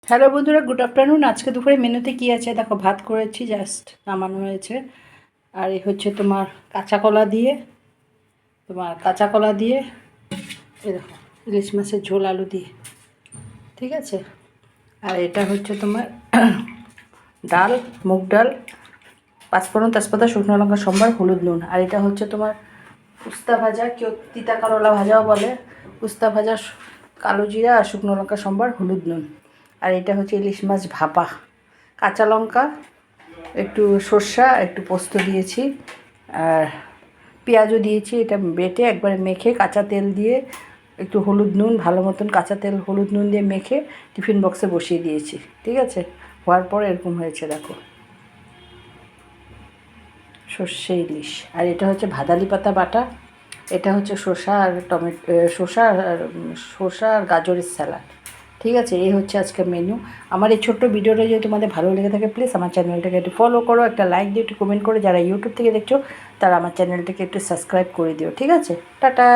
Hello বন্ধুরা, good afternoon. আজকে দুপুরে মেনুতে কী আছে দেখো, ভাত করেছি, জাস্ট নামানো হয়েছে। আর এই হচ্ছে তোমার কাঁচা কলা দিয়ে এই দেখো ইলিশ মাছের ঝোল আলু দিয়ে, ঠিক আছে। আর এটা হচ্ছে তোমার ডাল, মুগ ডাল, পাঁচফোড়ন, তেজপাতা, শুকনো লঙ্কা, সম্বার, হলুদ, নুন। আর এটা হচ্ছে তোমার উস্তা ভাজা, কেউ তিতা করলা ভাজাও বলে। উস্তা ভাজা, কালো জিরা আর শুকনো লঙ্কা, সম্বার, হলুদ, নুন। আর এটা হচ্ছে ইলিশ মাছ ভাপা, কাঁচা লঙ্কা, একটু সর্ষা, একটু পোস্ত দিয়েছি, আর পেঁয়াজও দিয়েছি। এটা বেটে একবারে মেখে কাঁচা তেল দিয়ে একটু হলুদ নুন, ভালো মতন কাঁচা তেল হলুদ নুন দিয়ে মেখে টিফিন বক্সে বসিয়ে দিয়েছি, ঠিক আছে। হওয়ার পর এরকম হয়েছে দেখো, সর্ষে ইলিশ। আর এটা হচ্ছে ভাদালি পাতা বাটা, এটা হচ্ছে শসা আর শসা আর গাজরের স্যালাড, ঠিক আছে। এই হচ্ছে আজকে মেনু। আমার এই ছোট্ট ভিডিওটা যদি তোমাদের ভালো লেগে থাকে, প্লিজ আমার চ্যানেলটাকে একটু ফলো করো, একটা লাইক দিও, একটু কমেন্ট করো। যারা ইউটিউব থেকে দেখছো তারা আমার চ্যানেলটাকে একটু সাবস্ক্রাইব করে দিও, ঠিক আছে। টাটা।